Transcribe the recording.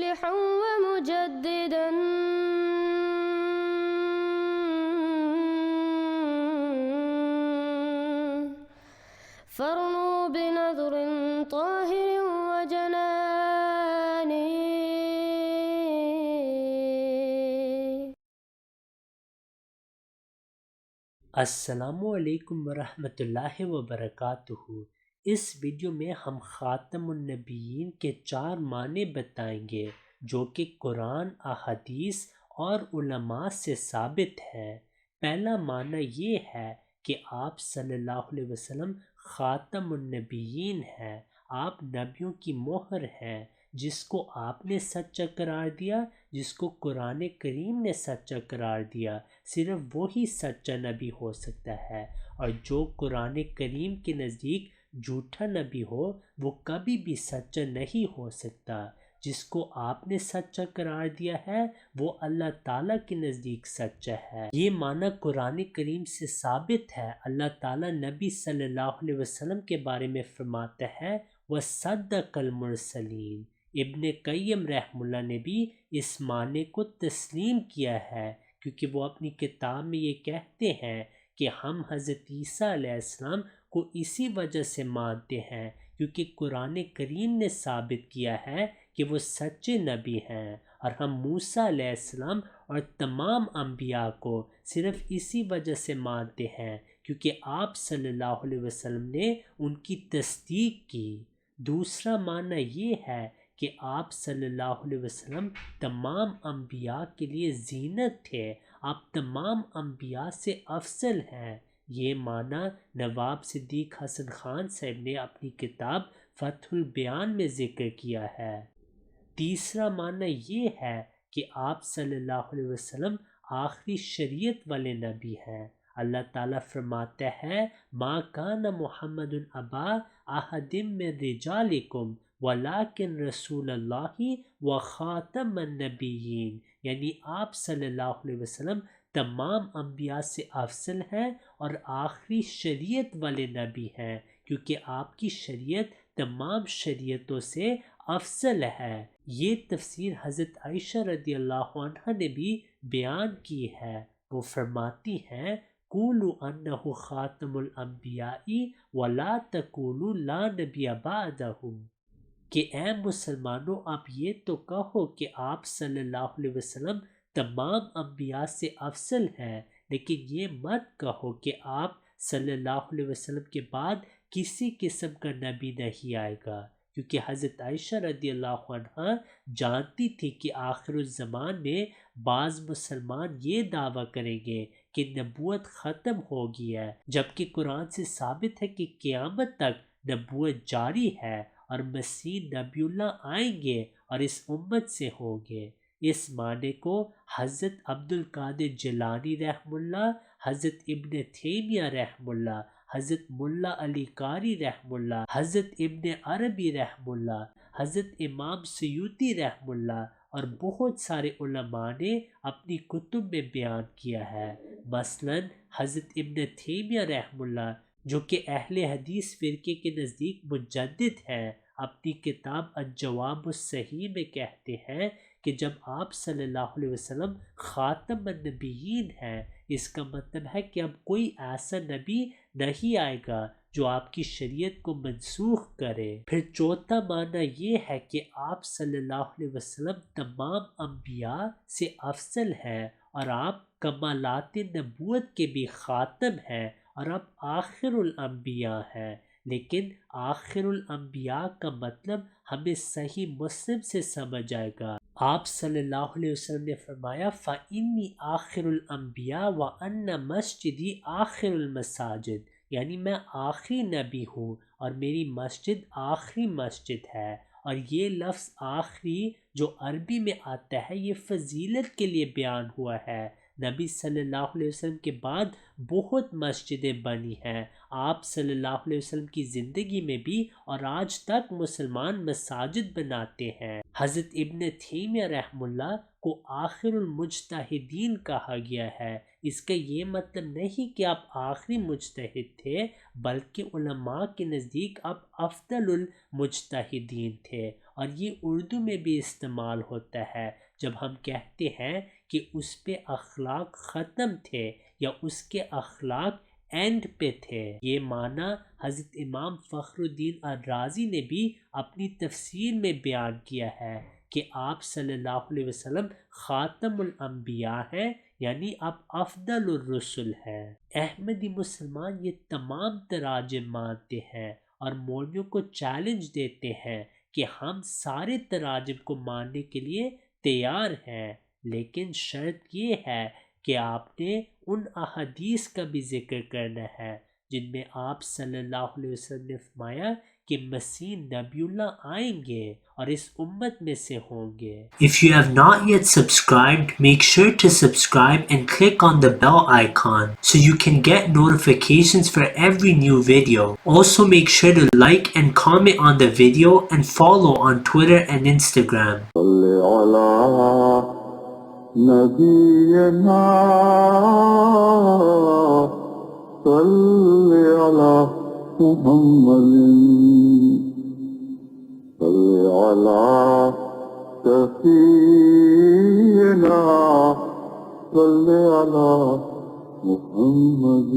مصلحا ومجددا فارنوا بنظر طاهر وجنان. السلام علیکم ورحمۃ اللہ وبرکاتہ۔ اس ویڈیو میں ہم خاتم النبیین کے 4 معنی بتائیں گے جو کہ قرآن، احادیث اور علماء سے ثابت ہے۔ پہلا معنی یہ ہے کہ آپ صلی اللہ علیہ وسلم خاتم النبیین ہیں، آپ نبیوں کی مہر ہیں، جس کو آپ نے سچا قرار دیا، جس کو قرآن کریم نے سچا قرار دیا، صرف وہی سچا نبی ہو سکتا ہے، اور جو قرآن کریم کے نزدیک جھوٹا نبی ہو وہ کبھی بھی سچا نہیں ہو سکتا۔ جس کو آپ نے سچا قرار دیا ہے وہ اللہ تعالیٰ کے نزدیک سچا ہے۔ یہ معنی قرآن کریم سے ثابت ہے۔ اللہ تعالیٰ نبی صلی اللہ علیہ وسلم کے بارے میں فرماتا ہے وَصَدَّقَ الْمُرْسَلِينَ۔ ابن قیم رحمہ اللہ نے بھی اس معنی کو تسلیم کیا ہے، کیونکہ وہ اپنی کتاب میں یہ کہتے ہیں کہ ہم حضرت عیسیٰ علیہ السلام کو اسی وجہ سے مانتے ہیں کیونکہ قرآن کریم نے ثابت کیا ہے کہ وہ سچے نبی ہیں، اور ہم موسیٰ علیہ السلام اور تمام انبیاء کو صرف اسی وجہ سے مانتے ہیں کیونکہ آپ صلی اللہ علیہ وسلم نے ان کی تصدیق کی۔ دوسرا معنی یہ ہے کہ آپ صلی اللہ علیہ وسلم تمام انبیاء کے لیے زینت تھے، آپ تمام انبیاء سے افضل ہیں۔ یہ معنی نواب صدیق حسن خان صاحب نے اپنی کتاب فتح البیان میں ذکر کیا ہے۔ تیسرا معنی یہ ہے کہ آپ صلی اللہ علیہ وسلم آخری شریعت والے نبی ہیں۔ اللہ تعالیٰ فرماتا ہے مَا كَانَ مُحَمَّدٌ أَبَا أَحَدٍ مِّن رِّجَالِكُمْ وَلَٰكِن رَّسُولَ اللَّهِ وَخَاتَمَ النَّبِيِّينَ، یعنی آپ صلی اللہ علیہ وسلم تمام انبیاء سے افضل ہیں اور آخری شریعت والے نبی ہیں، کیونکہ آپ کی شریعت تمام شریعتوں سے افضل ہے۔ یہ تفسیر حضرت عائشہ رضی اللہ عنہ نے بھی بیان کی ہے۔ وہ فرماتی ہیں قولوا انہ خاتم الانبیاء ولا تقولوا لا نبی بعدہ، کہ اے مسلمانوں آپ یہ تو کہو کہ آپ صلی اللہ علیہ وسلم تمام انبیاء سے افضل ہیں، لیکن یہ مت کہو کہ آپ صلی اللہ علیہ وسلم کے بعد کسی قسم کا نبی نہیں آئے گا، کیونکہ حضرت عائشہ رضی اللہ عنہ جانتی تھی کہ آخر الزمان میں بعض مسلمان یہ دعویٰ کریں گے کہ نبوت ختم ہو گئی ہے، جبکہ قرآن سے ثابت ہے کہ قیامت تک نبوت جاری ہے اور مسیح نبی اللہ آئیں گے اور اس امت سے ہوں گے۔ اس معنی کو حضرت عبد القادر جیلانی رحمہ اللہ، حضرت ابن تیمیہ رحمہ اللہ، حضرت ملا علی قاری رحمہ اللہ، حضرت ابن عربی رحمہ اللہ، حضرت امام سیوطی رحمہ اللہ اور بہت سارے علماء نے اپنی کتب میں بیان کیا ہے۔ مثلا حضرت ابن تیمیہ رحمہ اللہ جو کہ اہل حدیث فرقے کے نزدیک مجدد ہیں، اپنی کتاب الجواب الصحیح میں کہتے ہیں کہ جب آپ صلی اللہ علیہ وسلم خاتم النبیین ہیں، اس کا مطلب ہے کہ اب کوئی ایسا نبی نہیں آئے گا جو آپ کی شریعت کو منسوخ کرے۔ پھر چوتھا معنی یہ ہے کہ آپ صلی اللہ علیہ وسلم تمام انبیاء سے افضل ہیں اور آپ کمالات نبوت کے بھی خاتم ہیں اور آپ آخر الانبیاء ہیں، لیکن آخر الانبیاء کا مطلب ہمیں صحیح مسلم سے سمجھ آئے گا۔ آپ صلی اللہ علیہ وسلم نے فرمایا فَإِنِّي آخر الانبیاء وَأَنَّ مَسْجِدِي آخر المساجد، یعنی میں آخری نبی ہوں اور میری مسجد آخری مسجد ہے۔ اور یہ لفظ آخری جو عربی میں آتا ہے یہ فضیلت کے لیے بیان ہوا ہے۔ نبی صلی اللہ علیہ وسلم کے بعد بہت مسجدیں بنی ہیں، آپ صلی اللہ علیہ وسلم کی زندگی میں بھی، اور آج تک مسلمان مساجد بناتے ہیں۔ حضرت ابن تیمیہ رحمہ اللہ کو آخر المجتہدین کہا گیا ہے، اس کا یہ مطلب نہیں کہ آپ آخری مجتہد تھے، بلکہ علماء کے نزدیک آپ افضل المجتہدین تھے۔ اور یہ اردو میں بھی استعمال ہوتا ہے جب ہم کہتے ہیں کہ اس پہ اخلاق ختم تھے یا اس کے اخلاق اینڈ پہ تھے۔ یہ معنی حضرت امام فخر الدین الرازی نے بھی اپنی تفسیر میں بیان کیا ہے کہ آپ صلی اللہ علیہ وسلم خاتم الانبیاء ہیں، یعنی آپ افضل الرسل ہیں۔ احمدی مسلمان یہ تمام تراجم مانتے ہیں اور مولویوں کو چیلنج دیتے ہیں کہ ہم سارے تراجم کو ماننے کے لیے تیار ہیں، لیکن شرط یہ ہے کہ آپ نے ان احادیث کا بھی ذکر کرنا ہے جن میں آپ صلی اللہ علیہ وسلم نے فرمایا کہ مسیح نبی اللہ آئیں گے اور اس امت میں سے ہوں گے۔ If you have not yet subscribed, make sure to subscribe and click on the bell icon so you can get notifications for every new video. Also make sure to like and comment on the video and follow on Twitter and Instagram. نبينا صل على محمد صل على سفينا صل على محمد